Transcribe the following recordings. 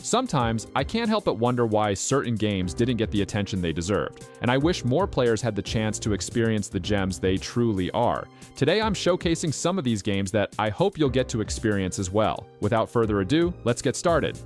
Sometimes, I can't help but wonder why certain games didn't get the attention they deserved, and I wish more players had the chance to experience the gems they truly are. Today I'm showcasing some of these games that I hope you'll get to experience as well. Without further ado, let's get started.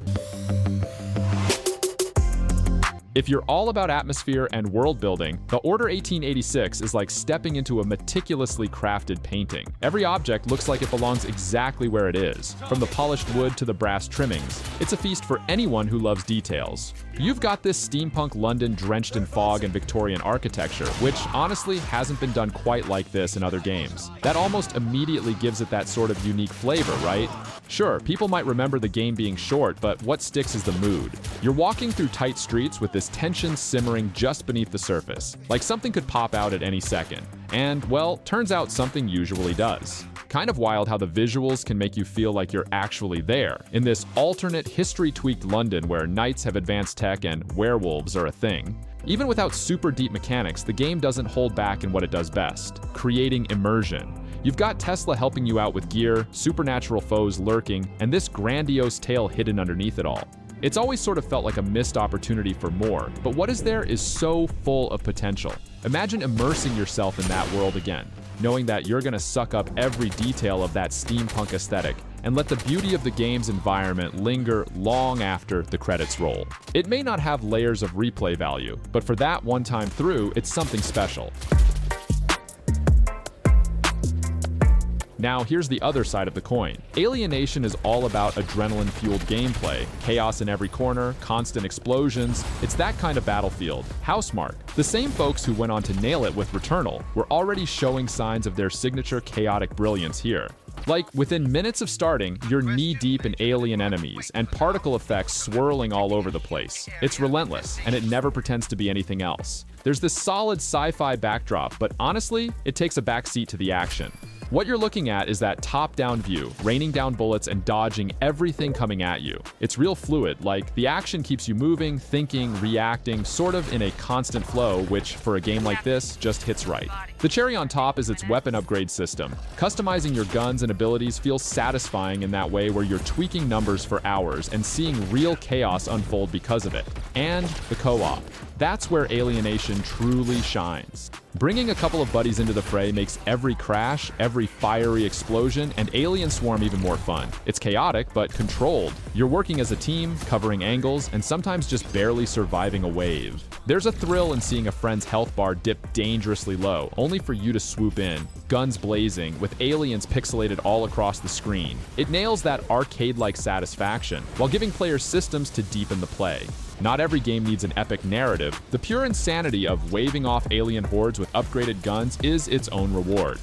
If you're all about atmosphere and world building, the Order 1886 is like stepping into a meticulously crafted painting. Every object looks like it belongs exactly where it is, from the polished wood to the brass trimmings. It's a feast for anyone who loves details. You've got this steampunk London drenched in fog and Victorian architecture, which honestly hasn't been done quite like this in other games. That almost immediately gives it that sort of unique flavor, right? Sure, people might remember the game being short, but what sticks is the mood. You're walking through tight streets with this tension simmering just beneath the surface, like something could pop out at any second. And, well, turns out something usually does. Kind of wild how the visuals can make you feel like you're actually there, in this alternate history-tweaked London where knights have advanced tech and werewolves are a thing. Even without super deep mechanics, the game doesn't hold back in what it does best, creating immersion. You've got Tesla helping you out with gear, supernatural foes lurking, and this grandiose tale hidden underneath it all. It's always sort of felt like a missed opportunity for more, but what is there is so full of potential. Imagine immersing yourself in that world again, knowing that you're gonna suck up every detail of that steampunk aesthetic and let the beauty of the game's environment linger long after the credits roll. It may not have layers of replay value, but for that one time through, it's something special. Now, here's the other side of the coin. Alienation is all about adrenaline-fueled gameplay, chaos in every corner, constant explosions. It's that kind of battlefield. Housemarque, the same folks who went on to nail it with Returnal, were already showing signs of their signature chaotic brilliance here. Like, within minutes of starting, you're knee-deep in alien enemies, and particle effects swirling all over the place. It's relentless, and it never pretends to be anything else. There's this solid sci-fi backdrop, but honestly, it takes a backseat to the action. What you're looking at is that top-down view, raining down bullets and dodging everything coming at you. It's real fluid, like the action keeps you moving, thinking, reacting, sort of in a constant flow, which, for a game like this, just hits right. The cherry on top is its weapon upgrade system. Customizing your guns and abilities feels satisfying in that way where you're tweaking numbers for hours and seeing real chaos unfold because of it. And the co-op. That's where Alienation truly shines. Bringing a couple of buddies into the fray makes every crash, every fiery explosion, and alien swarm even more fun. It's chaotic, but controlled. You're working as a team, covering angles, and sometimes just barely surviving a wave. There's a thrill in seeing a friend's health bar dip dangerously low, only for you to swoop in, guns blazing, with aliens pixelated all across the screen. It nails that arcade-like satisfaction, while giving players systems to deepen the play. Not every game needs an epic narrative. The pure insanity of waving off alien hordes with upgraded guns is its own reward.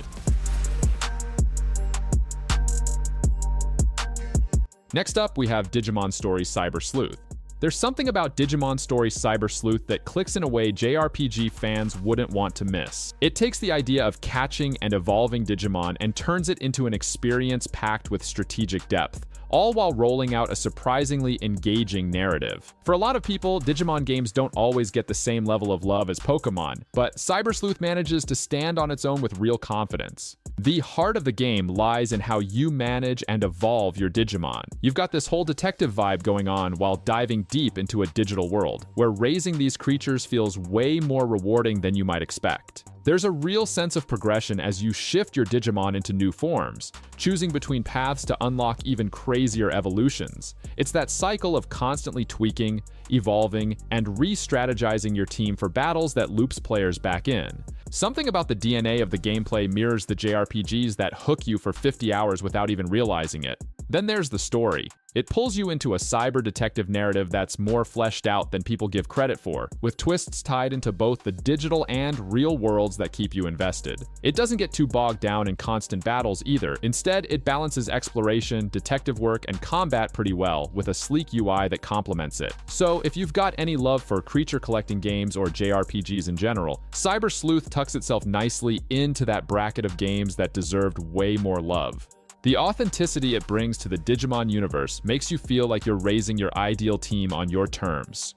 Next up, we have Digimon Story Cyber Sleuth. There's something about Digimon Story Cyber Sleuth that clicks in a way JRPG fans wouldn't want to miss. It takes the idea of catching and evolving Digimon and turns it into an experience packed with strategic depth, all while rolling out a surprisingly engaging narrative. For a lot of people, Digimon games don't always get the same level of love as Pokemon, but Cyber Sleuth manages to stand on its own with real confidence. The heart of the game lies in how you manage and evolve your Digimon. You've got this whole detective vibe going on while diving deep into a digital world, where raising these creatures feels way more rewarding than you might expect. There's a real sense of progression as you shift your Digimon into new forms, choosing between paths to unlock even crazier evolutions. It's that cycle of constantly tweaking, evolving, and re-strategizing your team for battles that loops players back in. Something about the DNA of the gameplay mirrors the JRPGs that hook you for 50 hours without even realizing it. Then there's the story. It pulls you into a cyber detective narrative that's more fleshed out than people give credit for, with twists tied into both the digital and real worlds that keep you invested. It doesn't get too bogged down in constant battles either. Instead, it balances exploration, detective work, and combat pretty well, with a sleek UI that complements it. So if you've got any love for creature collecting games or JRPGs in general, Cyber Sleuth tucks itself nicely into that bracket of games that deserved way more love. The authenticity it brings to the Digimon universe makes you feel like you're raising your ideal team on your terms.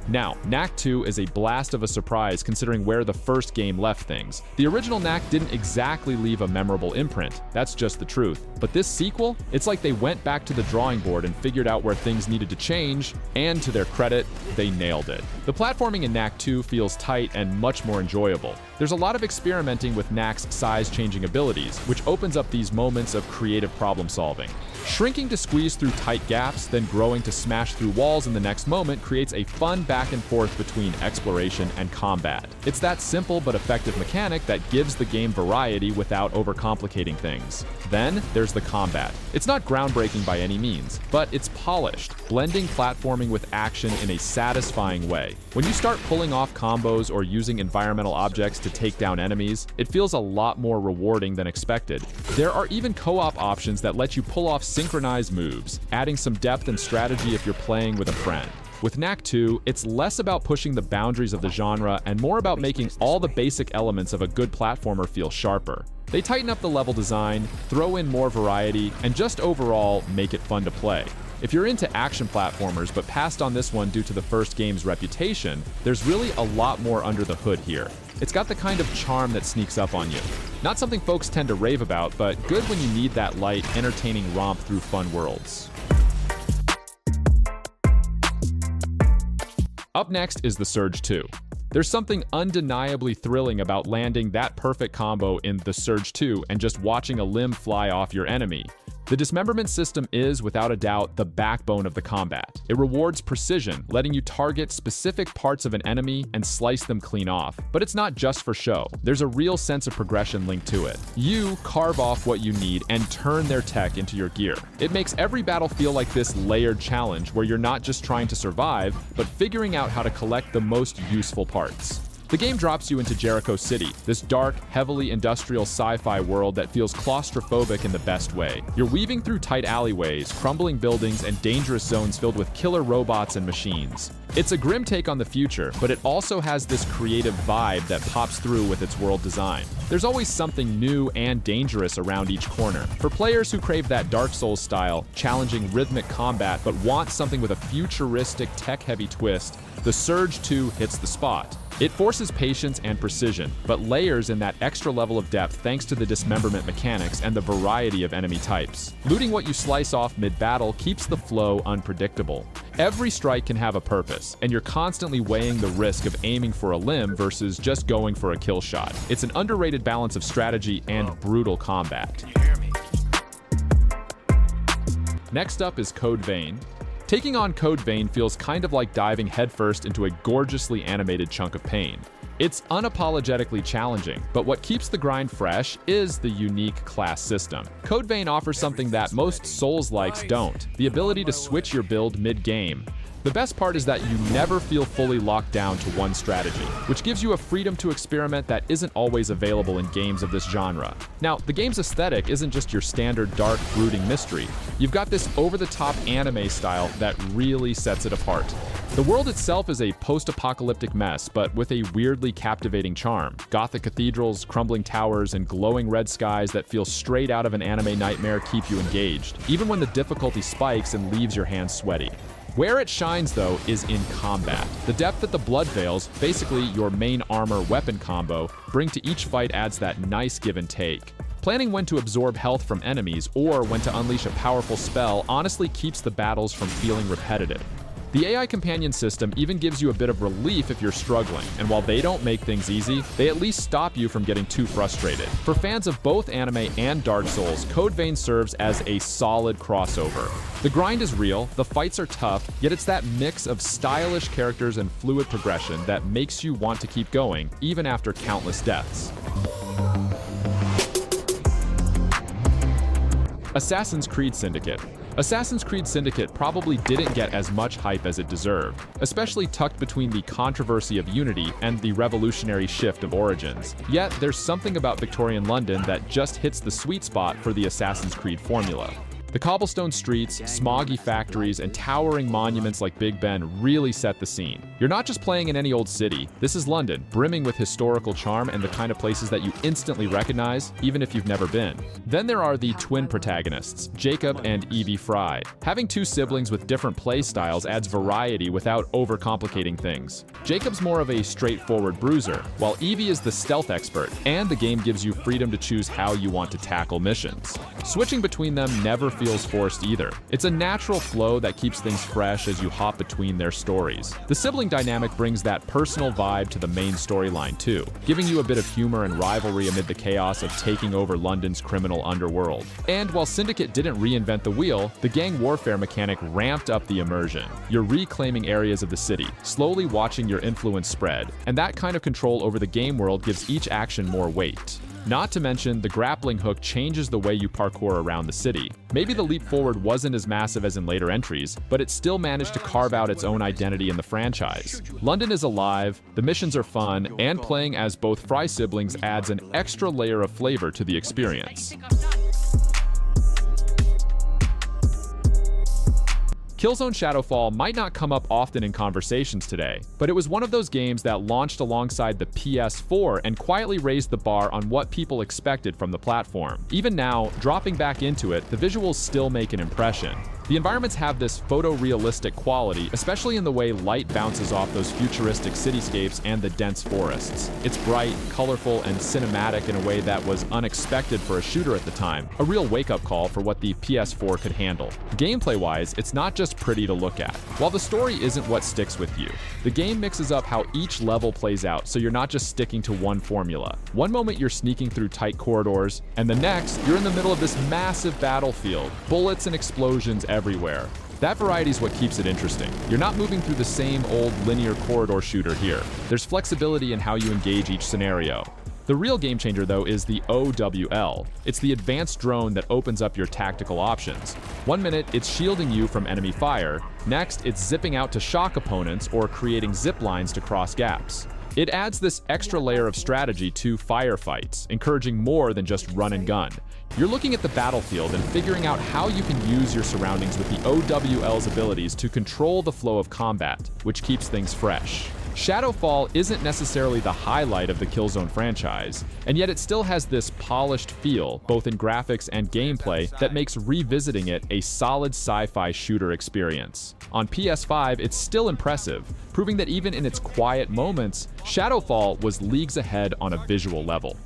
Now, Knack 2 is a blast of a surprise considering where the first game left things. The original Knack didn't exactly leave a memorable imprint, that's just the truth. But this sequel, it's like they went back to the drawing board and figured out where things needed to change, and to their credit, they nailed it. The platforming in Knack 2 feels tight and much more enjoyable. There's a lot of experimenting with Knack's size-changing abilities, which opens up these moments of creative problem-solving. Shrinking to squeeze through tight gaps, then growing to smash through walls in the next moment creates a fun back and forth between exploration and combat. It's that simple but effective mechanic that gives the game variety without overcomplicating things. Then, there's the combat. It's not groundbreaking by any means, but it's polished, blending platforming with action in a satisfying way. When you start pulling off combos or using environmental objects to take down enemies, it feels a lot more rewarding than expected. There are even co-op options that let you pull off synchronized moves, adding some depth and strategy if you're playing with a friend. With Knack 2, it's less about pushing the boundaries of the genre and more about making all the basic elements of a good platformer feel sharper. They tighten up the level design, throw in more variety, and just overall make it fun to play. If you're into action platformers but passed on this one due to the first game's reputation, there's really a lot more under the hood here. It's got the kind of charm that sneaks up on you. Not something folks tend to rave about, but good when you need that light, entertaining romp through fun worlds. Up next is the Surge 2. There's something undeniably thrilling about landing that perfect combo in the Surge 2 and just watching a limb fly off your enemy. The dismemberment system is, without a doubt, the backbone of the combat. It rewards precision, letting you target specific parts of an enemy and slice them clean off. But it's not just for show. There's a real sense of progression linked to it. You carve off what you need and turn their tech into your gear. It makes every battle feel like this layered challenge where you're not just trying to survive, but figuring out how to collect the most useful parts. The game drops you into Jericho City, this dark, heavily industrial sci-fi world that feels claustrophobic in the best way. You're weaving through tight alleyways, crumbling buildings, and dangerous zones filled with killer robots and machines. It's a grim take on the future, but it also has this creative vibe that pops through with its world design. There's always something new and dangerous around each corner. For players who crave that Dark Souls style, challenging rhythmic combat, but want something with a futuristic, tech-heavy twist, the Surge 2 hits the spot. It forces patience and precision, but layers in that extra level of depth thanks to the dismemberment mechanics and the variety of enemy types. Looting what you slice off mid-battle keeps the flow unpredictable. Every strike can have a purpose, and you're constantly weighing the risk of aiming for a limb versus just going for a kill shot. It's an underrated balance of strategy and brutal combat. Next up is Code Vein. Taking on Code Vein feels kind of like diving headfirst into a gorgeously animated chunk of pain. It's unapologetically challenging, but what keeps the grind fresh is the unique class system. Code Vein offers something that most Souls-likes don't, the ability to switch your build mid-game. The best part is that you never feel fully locked down to one strategy, which gives you a freedom to experiment that isn't always available in games of this genre. Now, the game's aesthetic isn't just your standard dark, brooding mystery. You've got this over-the-top anime style that really sets it apart. The world itself is a post-apocalyptic mess, but with a weirdly captivating charm. Gothic cathedrals, crumbling towers, and glowing red skies that feel straight out of an anime nightmare keep you engaged, even when the difficulty spikes and leaves your hands sweaty. Where it shines, though, is in combat. The depth that the blood veils, basically your main armor-weapon combo, bring to each fight adds that nice give and take. Planning when to absorb health from enemies or when to unleash a powerful spell honestly keeps the battles from feeling repetitive. The AI companion system even gives you a bit of relief if you're struggling, and while they don't make things easy, they at least stop you from getting too frustrated. For fans of both anime and Dark Souls, Code Vein serves as a solid crossover. The grind is real, the fights are tough, yet it's that mix of stylish characters and fluid progression that makes you want to keep going, even after countless deaths. Assassin's Creed Syndicate. Assassin's Creed Syndicate probably didn't get as much hype as it deserved, especially tucked between the controversy of Unity and the revolutionary shift of Origins. Yet, there's something about Victorian London that just hits the sweet spot for the Assassin's Creed formula. The cobblestone streets, smoggy factories, and towering monuments like Big Ben really set the scene. You're not just playing in any old city. This is London, brimming with historical charm and the kind of places that you instantly recognize, even if you've never been. Then there are the twin protagonists, Jacob and Evie Fry. Having two siblings with different play styles adds variety without overcomplicating things. Jacob's more of a straightforward bruiser, while Evie is the stealth expert, and the game gives you freedom to choose how you want to tackle missions. Switching between them never feels forced either. It's a natural flow that keeps things fresh as you hop between their stories. The sibling dynamic brings that personal vibe to the main storyline too, giving you a bit of humor and rivalry amid the chaos of taking over London's criminal underworld. And while Syndicate didn't reinvent the wheel, the gang warfare mechanic ramped up the immersion. You're reclaiming areas of the city, slowly watching your influence spread, and that kind of control over the game world gives each action more weight. Not to mention, the grappling hook changes the way you parkour around the city. Maybe the leap forward wasn't as massive as in later entries, but it still managed to carve out its own identity in the franchise. London is alive, the missions are fun, and playing as both Fry siblings adds an extra layer of flavor to the experience. Killzone Shadowfall might not come up often in conversations today, but it was one of those games that launched alongside the PS4 and quietly raised the bar on what people expected from the platform. Even now, dropping back into it, the visuals still make an impression. The environments have this photorealistic quality, especially in the way light bounces off those futuristic cityscapes and the dense forests. It's bright, colorful, and cinematic in a way that was unexpected for a shooter at the time, a real wake-up call for what the PS4 could handle. Gameplay-wise, it's not just pretty to look at. While the story isn't what sticks with you, the game mixes up how each level plays out, so you're not just sticking to one formula. One moment you're sneaking through tight corridors, and the next, you're in the middle of this massive battlefield, bullets and explosions everywhere. That variety is what keeps it interesting. You're not moving through the same old linear corridor shooter here. There's flexibility in how you engage each scenario. The real game changer, though, is the OWL. It's the advanced drone that opens up your tactical options. One minute, it's shielding you from enemy fire. Next, it's zipping out to shock opponents or creating zip lines to cross gaps. It adds this extra layer of strategy to firefights, encouraging more than just run and gun. You're looking at the battlefield and figuring out how you can use your surroundings with the OWL's abilities to control the flow of combat, which keeps things fresh. Shadowfall isn't necessarily the highlight of the Killzone franchise, and yet it still has this polished feel, both in graphics and gameplay, that makes revisiting it a solid sci-fi shooter experience. On PS5, it's still impressive, proving that even in its quiet moments, Shadowfall was leagues ahead on a visual level.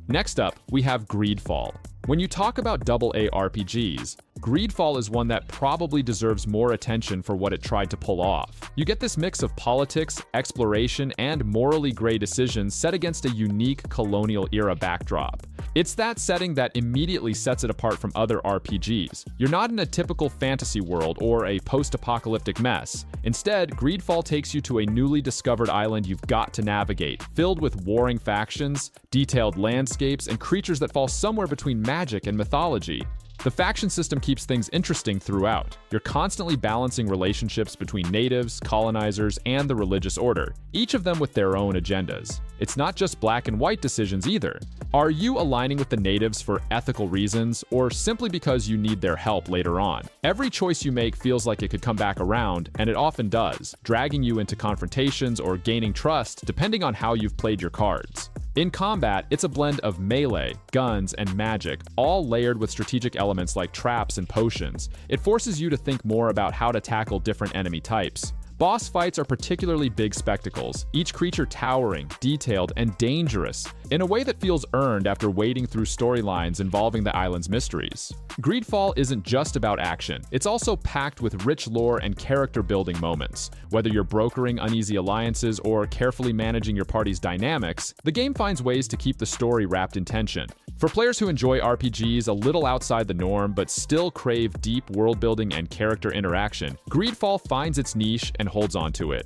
Next up, we have GreedFall. When you talk about AA RPGs, GreedFall is one that probably deserves more attention for what it tried to pull off. You get this mix of politics, exploration, and morally gray decisions set against a unique colonial-era backdrop. It's that setting that immediately sets it apart from other RPGs. You're not in a typical fantasy world or a post-apocalyptic mess. Instead, GreedFall takes you to a newly discovered island you've got to navigate, filled with warring factions, detailed landscapes, and creatures that fall somewhere between magic and mythology. The faction system keeps things interesting throughout. You're constantly balancing relationships between natives, colonizers, and the religious order, each of them with their own agendas. It's not just black and white decisions either. Are you aligning with the natives for ethical reasons, or simply because you need their help later on? Every choice you make feels like it could come back around, and it often does, dragging you into confrontations or gaining trust depending on how you've played your cards. In combat, it's a blend of melee, guns, and magic, all layered with strategic elements like traps and potions. It forces you to think more about how to tackle different enemy types. Boss fights are particularly big spectacles, each creature towering, detailed, and dangerous, in a way that feels earned after wading through storylines involving the island's mysteries. GreedFall isn't just about action, it's also packed with rich lore and character-building moments. Whether you're brokering uneasy alliances or carefully managing your party's dynamics, the game finds ways to keep the story wrapped in tension. For players who enjoy RPGs a little outside the norm but still crave deep world-building and character interaction, GreedFall finds its niche and holds on to it.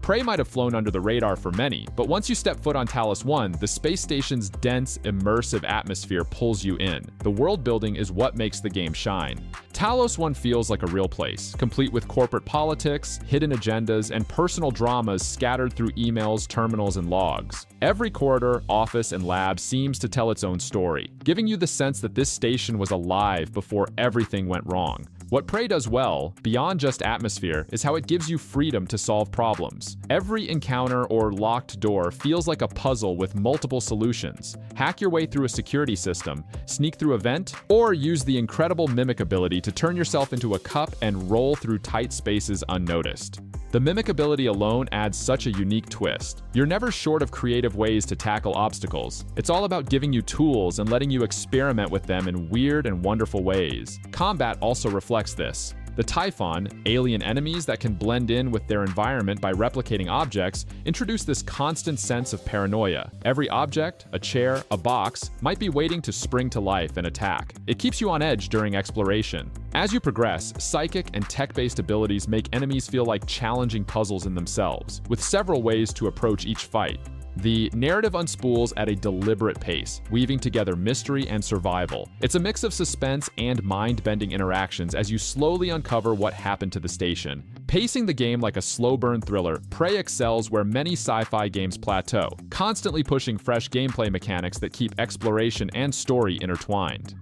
Prey might have flown under the radar for many, but once you step foot on Talos 1, the space station's dense, immersive atmosphere pulls you in. The world building is what makes the game shine. Talos 1 feels like a real place, complete with corporate politics, hidden agendas, and personal dramas scattered through emails, terminals, and logs. Every corridor, office, and lab seems to tell its own story, giving you the sense that this station was alive before everything went wrong. What Prey does well, beyond just atmosphere, is how it gives you freedom to solve problems. Every encounter or locked door feels like a puzzle with multiple solutions. Hack your way through a security system, sneak through a vent, or use the incredible mimic ability to turn yourself into a cup and roll through tight spaces unnoticed. The mimic ability alone adds such a unique twist. You're never short of creative ways to tackle obstacles. It's all about giving you tools and letting you experiment with them in weird and wonderful ways. Combat also reflects this. The Typhon, alien enemies that can blend in with their environment by replicating objects, introduce this constant sense of paranoia. Every object, a chair, a box, might be waiting to spring to life and attack. It keeps you on edge during exploration. As you progress, psychic and tech-based abilities make enemies feel like challenging puzzles in themselves, with several ways to approach each fight. The narrative unspools at a deliberate pace, weaving together mystery and survival. It's a mix of suspense and mind-bending interactions as you slowly uncover what happened to the station. Pacing the game like a slow-burn thriller, Prey excels where many sci-fi games plateau, constantly pushing fresh gameplay mechanics that keep exploration and story intertwined.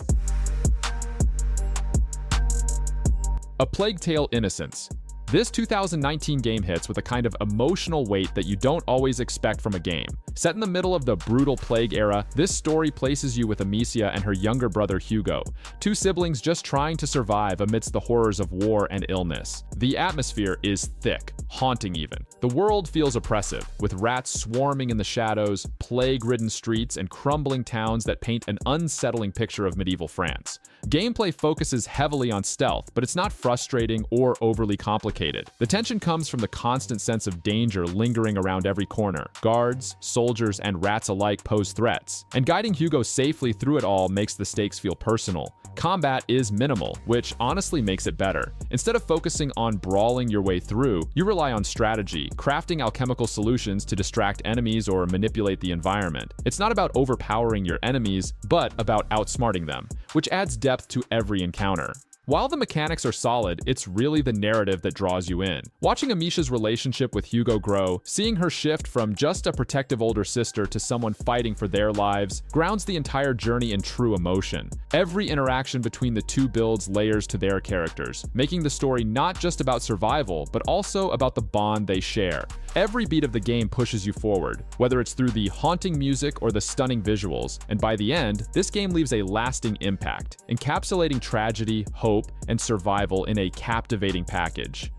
A Plague Tale: Innocence. This 2019 game hits with a kind of emotional weight that you don't always expect from a game. Set in the middle of the brutal Plague era, this story places you with Amicia and her younger brother Hugo, two siblings just trying to survive amidst the horrors of war and illness. The atmosphere is thick, haunting even. The world feels oppressive, with rats swarming in the shadows, plague-ridden streets, and crumbling towns that paint an unsettling picture of medieval France. Gameplay focuses heavily on stealth, but it's not frustrating or overly complicated. The tension comes from the constant sense of danger lingering around every corner. Guards, soldiers, and rats alike pose threats, and guiding Hugo safely through it all makes the stakes feel personal. Combat is minimal, which honestly makes it better. Instead of focusing on brawling your way through, you rely on strategy, crafting alchemical solutions to distract enemies or manipulate the environment. It's not about overpowering your enemies, but about outsmarting them, which adds depth to every encounter. While the mechanics are solid, it's really the narrative that draws you in. Watching Amicia's relationship with Hugo grow, seeing her shift from just a protective older sister to someone fighting for their lives, grounds the entire journey in true emotion. Every interaction between the two builds layers to their characters, making the story not just about survival, but also about the bond they share. Every beat of the game pushes you forward, whether it's through the haunting music or the stunning visuals, and by the end, this game leaves a lasting impact, encapsulating tragedy, hope, and survival in a captivating package.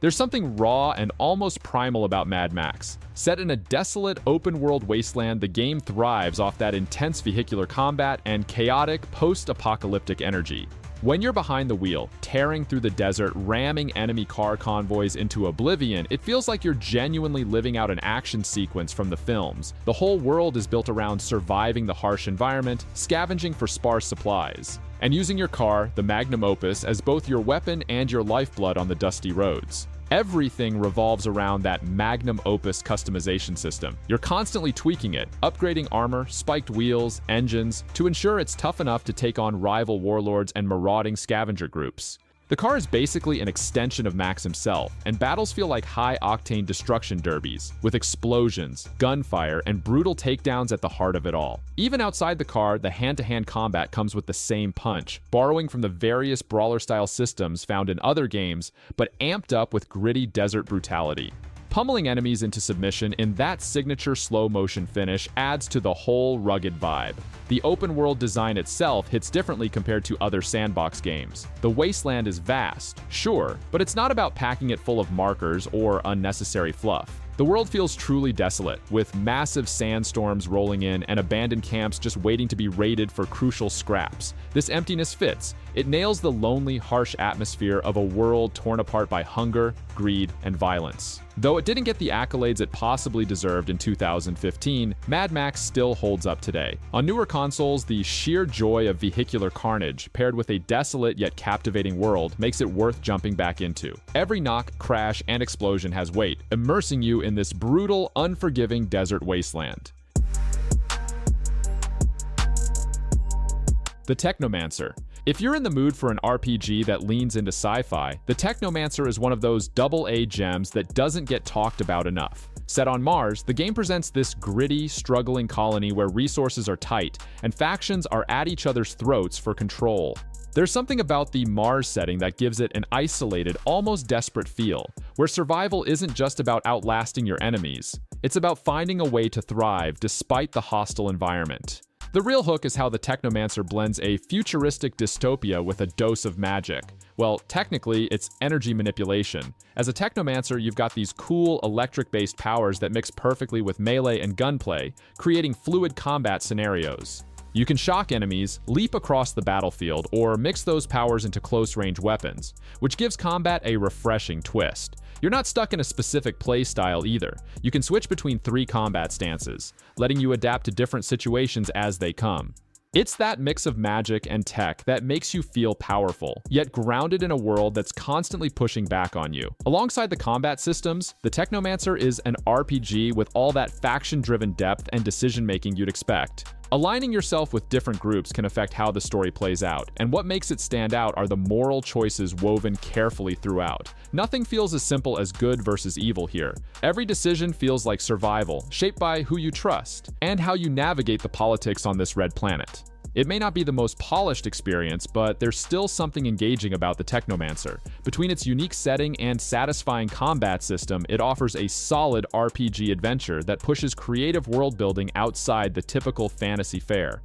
There's something raw and almost primal about Mad Max. Set in a desolate, open-world wasteland, the game thrives off that intense vehicular combat and chaotic, post-apocalyptic energy. When you're behind the wheel, tearing through the desert, ramming enemy car convoys into oblivion, it feels like you're genuinely living out an action sequence from the films. The whole world is built around surviving the harsh environment, scavenging for sparse supplies, and using your car, the magnum opus, as both your weapon and your lifeblood on the dusty roads. Everything revolves around that magnum opus customization system. You're constantly tweaking it, upgrading armor, spiked wheels, engines, to ensure it's tough enough to take on rival warlords and marauding scavenger groups. The car is basically an extension of Max himself, and battles feel like high-octane destruction derbies, with explosions, gunfire, and brutal takedowns at the heart of it all. Even outside the car, the hand-to-hand combat comes with the same punch, borrowing from the various brawler-style systems found in other games, but amped up with gritty desert brutality. Pummeling enemies into submission in that signature slow-motion finish adds to the whole rugged vibe. The open-world design itself hits differently compared to other sandbox games. The wasteland is vast, sure, but it's not about packing it full of markers or unnecessary fluff. The world feels truly desolate, with massive sandstorms rolling in and abandoned camps just waiting to be raided for crucial scraps. This emptiness fits. It nails the lonely, harsh atmosphere of a world torn apart by hunger, greed, and violence. Though it didn't get the accolades it possibly deserved in 2015, Mad Max still holds up today. On newer consoles, the sheer joy of vehicular carnage, paired with a desolate yet captivating world, makes it worth jumping back into. Every knock, crash, and explosion has weight, immersing you in this brutal, unforgiving desert wasteland. The Technomancer. If you're in the mood for an RPG that leans into sci-fi, the Technomancer is one of those AA gems that doesn't get talked about enough. Set on Mars, the game presents this gritty, struggling colony where resources are tight and factions are at each other's throats for control. There's something about the Mars setting that gives it an isolated, almost desperate feel, where survival isn't just about outlasting your enemies. It's about finding a way to thrive despite the hostile environment. The real hook is how the Technomancer blends a futuristic dystopia with a dose of magic. Well, technically, it's energy manipulation. As a Technomancer, you've got these cool electric-based powers that mix perfectly with melee and gunplay, creating fluid combat scenarios. You can shock enemies, leap across the battlefield, or mix those powers into close-range weapons, which gives combat a refreshing twist. You're not stuck in a specific playstyle either. You can switch between 3 combat stances, letting you adapt to different situations as they come. It's that mix of magic and tech that makes you feel powerful, yet grounded in a world that's constantly pushing back on you. Alongside the combat systems, the Technomancer is an RPG with all that faction-driven depth and decision-making you'd expect. Aligning yourself with different groups can affect how the story plays out, and what makes it stand out are the moral choices woven carefully throughout. Nothing feels as simple as good versus evil here. Every decision feels like survival, shaped by who you trust, and how you navigate the politics on this red planet. It may not be the most polished experience, but there's still something engaging about the Technomancer. Between its unique setting and satisfying combat system, it offers a solid RPG adventure that pushes creative world building outside the typical fantasy fare.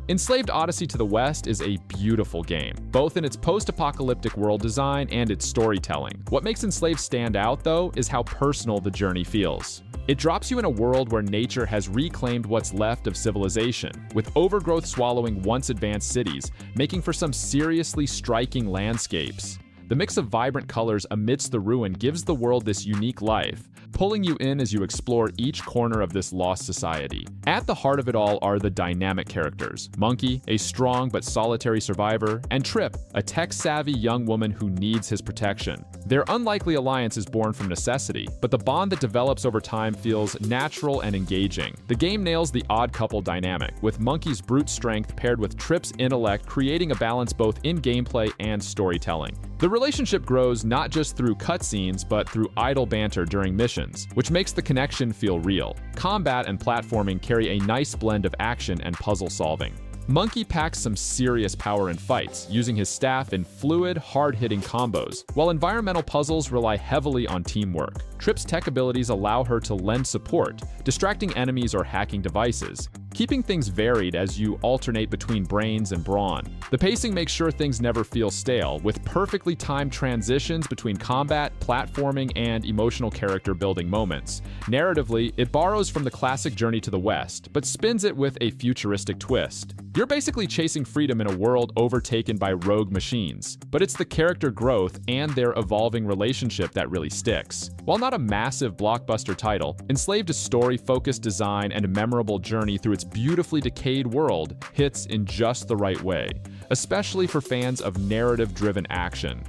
Enslaved Odyssey to the West is a beautiful game, both in its post-apocalyptic world design and its storytelling. What makes Enslaved stand out, though, is how personal the journey feels. It drops you in a world where nature has reclaimed what's left of civilization, with overgrowth swallowing once advanced cities, making for some seriously striking landscapes. The mix of vibrant colors amidst the ruin gives the world this unique life, pulling you in as you explore each corner of this lost society. At the heart of it all are the dynamic characters: Monkey, a strong but solitary survivor, and Trip, a tech-savvy young woman who needs his protection. Their unlikely alliance is born from necessity, but the bond that develops over time feels natural and engaging. The game nails the odd couple dynamic, with Monkey's brute strength paired with Trip's intellect creating a balance both in gameplay and storytelling. The relationship grows not just through cutscenes, but through idle banter during missions, which makes the connection feel real. Combat and platforming carry a nice blend of action and puzzle solving. Monkey packs some serious power in fights, using his staff in fluid, hard-hitting combos, while environmental puzzles rely heavily on teamwork. Trip's tech abilities allow her to lend support, distracting enemies or hacking devices, keeping things varied as you alternate between brains and brawn. The pacing makes sure things never feel stale, with perfectly timed transitions between combat, platforming, and emotional character-building moments. Narratively, it borrows from the classic Journey to the West, but spins it with a futuristic twist. You're basically chasing freedom in a world overtaken by rogue machines, but it's the character growth and their evolving relationship that really sticks. While not a massive blockbuster title, Enslaved' story-focused design and memorable journey through its beautifully decayed world hits in just the right way, especially for fans of narrative-driven action.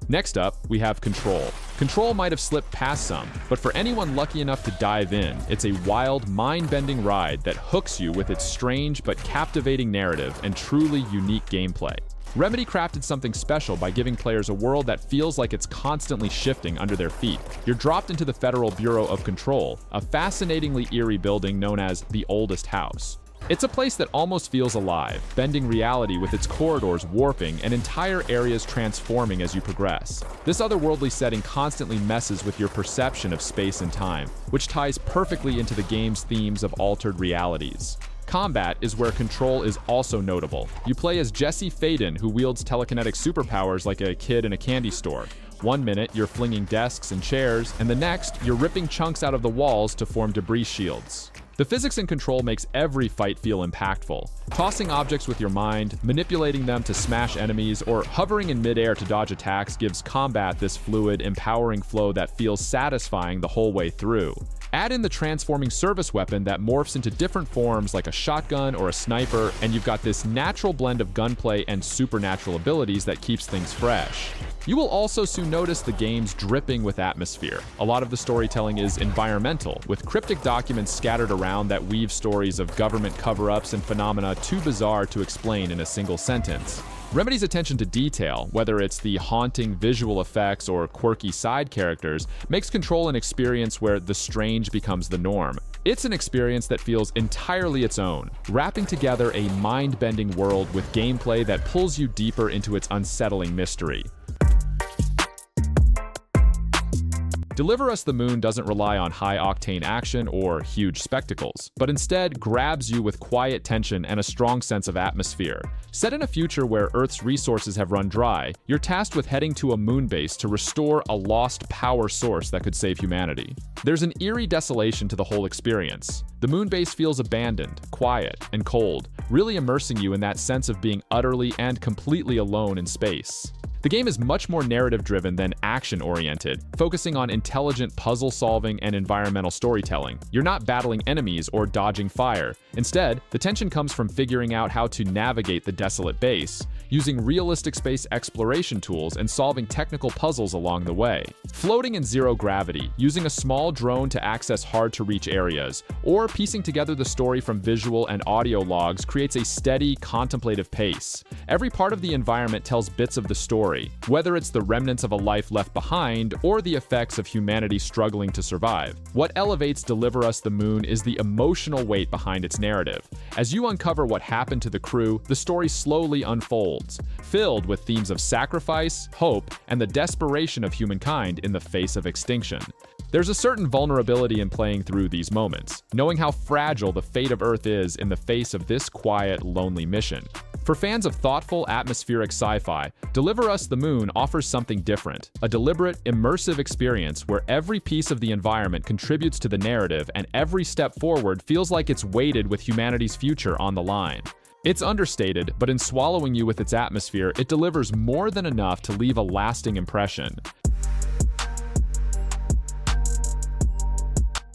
Next up, we have Control. Control might have slipped past some, but for anyone lucky enough to dive in, it's a wild, mind-bending ride that hooks you with its strange but captivating narrative and truly unique gameplay. Remedy crafted something special by giving players a world that feels like it's constantly shifting under their feet. You're dropped into the Federal Bureau of Control, a fascinatingly eerie building known as the Oldest House. It's a place that almost feels alive, bending reality with its corridors warping and entire areas transforming as you progress. This otherworldly setting constantly messes with your perception of space and time, which ties perfectly into the game's themes of altered realities. Combat is where Control is also notable. You play as Jesse Faden, who wields telekinetic superpowers like a kid in a candy store. One minute, you're flinging desks and chairs, and the next, you're ripping chunks out of the walls to form debris shields. The physics and control makes every fight feel impactful. Tossing objects with your mind, manipulating them to smash enemies, or hovering in midair to dodge attacks gives combat this fluid, empowering flow that feels satisfying the whole way through. Add in the transforming service weapon that morphs into different forms like a shotgun or a sniper, and you've got this natural blend of gunplay and supernatural abilities that keeps things fresh. You will also soon notice the game's dripping with atmosphere. A lot of the storytelling is environmental, with cryptic documents scattered around that weave stories of government cover-ups and phenomena too bizarre to explain in a single sentence. Remedy's attention to detail, whether it's the haunting visual effects or quirky side characters, makes Control an experience where the strange becomes the norm. It's an experience that feels entirely its own, wrapping together a mind-bending world with gameplay that pulls you deeper into its unsettling mystery. Deliver Us the Moon doesn't rely on high-octane action or huge spectacles, but instead grabs you with quiet tension and a strong sense of atmosphere. Set in a future where Earth's resources have run dry, you're tasked with heading to a moon base to restore a lost power source that could save humanity. There's an eerie desolation to the whole experience. The moon base feels abandoned, quiet, and cold, really immersing you in that sense of being utterly and completely alone in space. The game is much more narrative-driven than action-oriented, focusing on intelligent puzzle-solving and environmental storytelling. You're not battling enemies or dodging fire. Instead, the tension comes from figuring out how to navigate the desolate base, using realistic space exploration tools and solving technical puzzles along the way. Floating in zero gravity, using a small drone to access hard-to-reach areas, or piecing together the story from visual and audio logs creates a steady, contemplative pace. Every part of the environment tells bits of the story, whether it's the remnants of a life left behind or the effects of humanity struggling to survive. What elevates Deliver Us the Moon is the emotional weight behind its narrative. As you uncover what happened to the crew, the story slowly unfolds, filled with themes of sacrifice, hope, and the desperation of humankind in the face of extinction. There's a certain vulnerability in playing through these moments, knowing how fragile the fate of Earth is in the face of this quiet, lonely mission. For fans of thoughtful, atmospheric sci-fi, Deliver Us the Moon offers something different, a deliberate, immersive experience where every piece of the environment contributes to the narrative and every step forward feels like it's weighted with humanity's future on the line. It's understated, but in swallowing you with its atmosphere, it delivers more than enough to leave a lasting impression.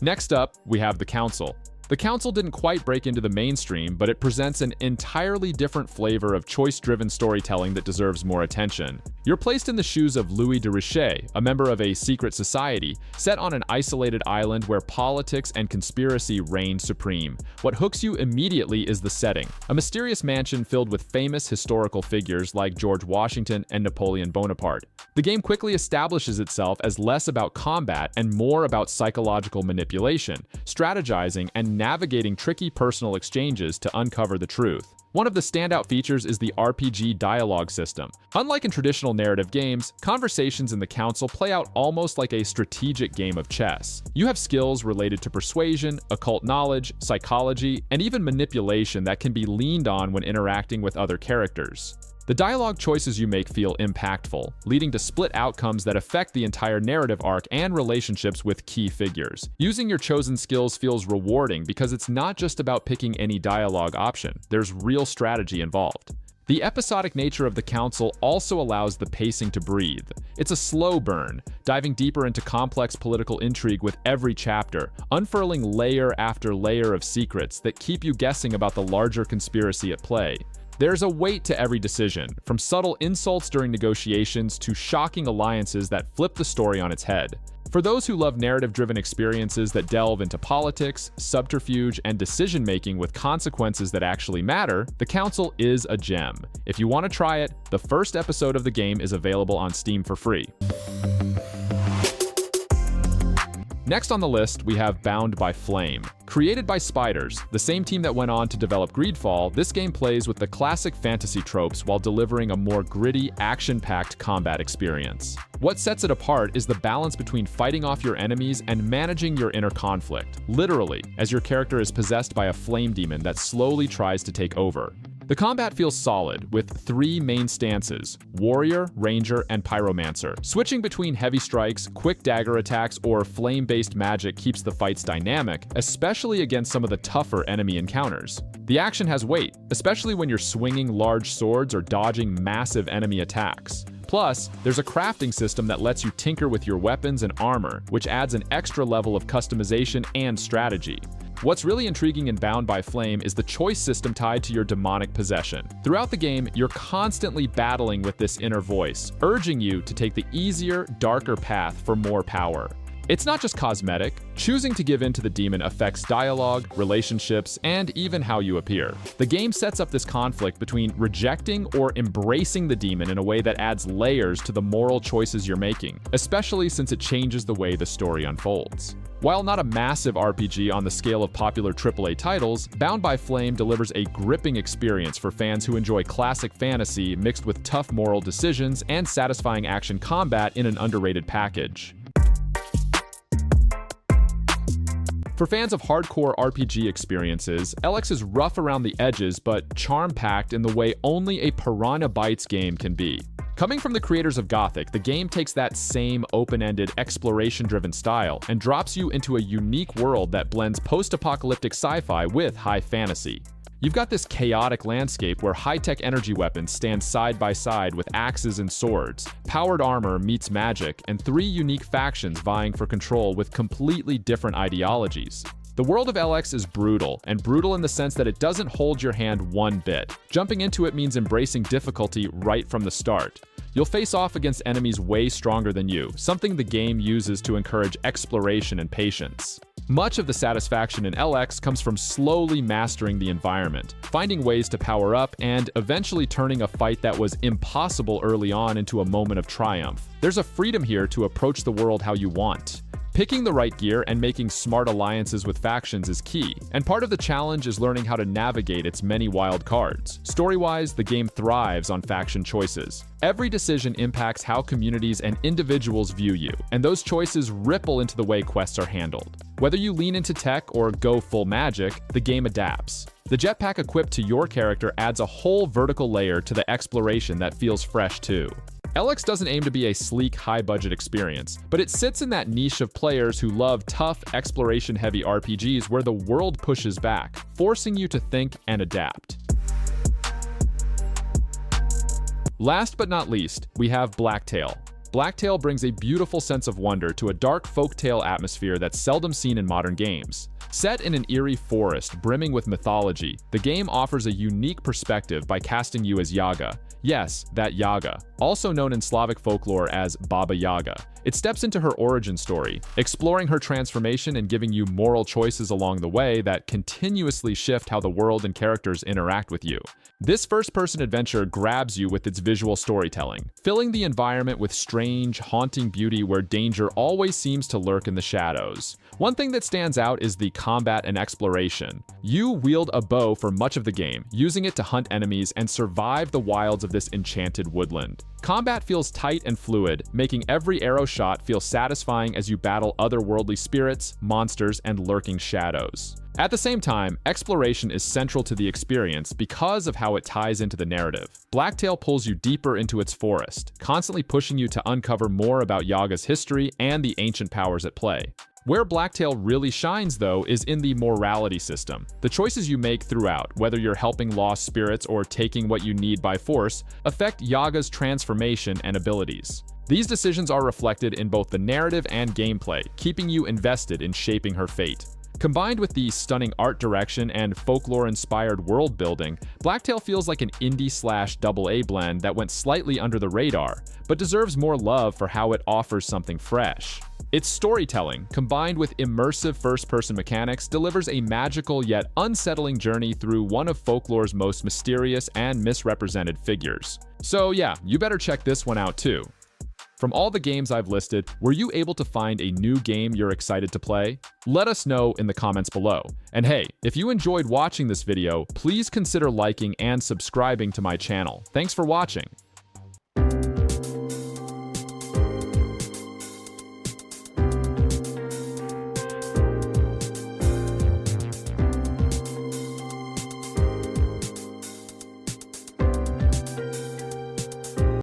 Next up, we have The Council. The Council didn't quite break into the mainstream, but it presents an entirely different flavor of choice-driven storytelling that deserves more attention. You're placed in the shoes of Louis de Richet, a member of a secret society, set on an isolated island where politics and conspiracy reign supreme. What hooks you immediately is the setting, a mysterious mansion filled with famous historical figures like George Washington and Napoleon Bonaparte. The game quickly establishes itself as less about combat and more about psychological manipulation, strategizing, and navigating tricky personal exchanges to uncover the truth. One of the standout features is the RPG dialogue system. Unlike in traditional narrative games, conversations in The Council play out almost like a strategic game of chess. You have skills related to persuasion, occult knowledge, psychology, and even manipulation that can be leaned on when interacting with other characters. The dialogue choices you make feel impactful, leading to split outcomes that affect the entire narrative arc and relationships with key figures. Using your chosen skills feels rewarding because it's not just about picking any dialogue option, there's real strategy involved. The episodic nature of The Council also allows the pacing to breathe. It's a slow burn, diving deeper into complex political intrigue with every chapter, unfurling layer after layer of secrets that keep you guessing about the larger conspiracy at play. There's a weight to every decision, from subtle insults during negotiations to shocking alliances that flip the story on its head. For those who love narrative-driven experiences that delve into politics, subterfuge, and decision-making with consequences that actually matter, The Council is a gem. If you want to try it, the first episode of the game is available on Steam for free. Next on the list, we have Bound by Flame. Created by Spiders, the same team that went on to develop GreedFall, this game plays with the classic fantasy tropes while delivering a more gritty, action-packed combat experience. What sets it apart is the balance between fighting off your enemies and managing your inner conflict, literally, as your character is possessed by a flame demon that slowly tries to take over. The combat feels solid, with 3 main stances: Warrior, Ranger, and Pyromancer. Switching between heavy strikes, quick dagger attacks, or flame-based magic keeps the fights dynamic, especially against some of the tougher enemy encounters. The action has weight, especially when you're swinging large swords or dodging massive enemy attacks. Plus, there's a crafting system that lets you tinker with your weapons and armor, which adds an extra level of customization and strategy. What's really intriguing in Bound by Flame is the choice system tied to your demonic possession. Throughout the game, you're constantly battling with this inner voice, urging you to take the easier, darker path for more power. It's not just cosmetic. Choosing to give in to the demon affects dialogue, relationships, and even how you appear. The game sets up this conflict between rejecting or embracing the demon in a way that adds layers to the moral choices you're making, especially since it changes the way the story unfolds. While not a massive RPG on the scale of popular AAA titles, Bound by Flame delivers a gripping experience for fans who enjoy classic fantasy mixed with tough moral decisions and satisfying action combat in an underrated package. For fans of hardcore RPG experiences, Elex is rough around the edges but charm-packed in the way only a Piranha Bytes game can be. Coming from the creators of Gothic, the game takes that same open-ended, exploration-driven style and drops you into a unique world that blends post-apocalyptic sci-fi with high fantasy. You've got this chaotic landscape where high-tech energy weapons stand side by side with axes and swords, powered armor meets magic, and 3 unique factions vying for control with completely different ideologies. The world of Elex is brutal, and brutal in the sense that it doesn't hold your hand one bit. Jumping into it means embracing difficulty right from the start. You'll face off against enemies way stronger than you, something the game uses to encourage exploration and patience. Much of the satisfaction in Elex comes from slowly mastering the environment, finding ways to power up, and eventually turning a fight that was impossible early on into a moment of triumph. There's a freedom here to approach the world how you want. Picking the right gear and making smart alliances with factions is key, and part of the challenge is learning how to navigate its many wild cards. Story-wise, the game thrives on faction choices. Every decision impacts how communities and individuals view you, and those choices ripple into the way quests are handled. Whether you lean into tech or go full magic, the game adapts. The jetpack equipped to your character adds a whole vertical layer to the exploration that feels fresh too. Elex doesn't aim to be a sleek, high-budget experience, but it sits in that niche of players who love tough, exploration-heavy RPGs where the world pushes back, forcing you to think and adapt. Last but not least, we have Blacktail. Blacktail brings a beautiful sense of wonder to a dark folktale atmosphere that's seldom seen in modern games. Set in an eerie forest brimming with mythology, the game offers a unique perspective by casting you as Yaga. Yes, that Yaga, also known in Slavic folklore as Baba Yaga. It steps into her origin story, exploring her transformation and giving you moral choices along the way that continuously shift how the world and characters interact with you. This first-person adventure grabs you with its visual storytelling, filling the environment with strange, haunting beauty where danger always seems to lurk in the shadows. One thing that stands out is the combat and exploration. You wield a bow for much of the game, using it to hunt enemies and survive the wilds of this enchanted woodland. Combat feels tight and fluid, making every arrow shot feel satisfying as you battle otherworldly spirits, monsters, and lurking shadows. At the same time, exploration is central to the experience because of how it ties into the narrative. Blacktail pulls you deeper into its forest, constantly pushing you to uncover more about Yaga's history and the ancient powers at play. Where Blacktail really shines, though, is in the morality system. The choices you make throughout, whether you're helping lost spirits or taking what you need by force, affect Yaga's transformation and abilities. These decisions are reflected in both the narrative and gameplay, keeping you invested in shaping her fate. Combined with the stunning art direction and folklore-inspired world building, Blacktail feels like an indie/AA blend that went slightly under the radar, but deserves more love for how it offers something fresh. Its storytelling, combined with immersive first-person mechanics, delivers a magical yet unsettling journey through one of folklore's most mysterious and misrepresented figures. So yeah, you better check this one out too. From all the games I've listed, were you able to find a new game you're excited to play? Let us know in the comments below. And hey, if you enjoyed watching this video, please consider liking and subscribing to my channel. Thanks for watching.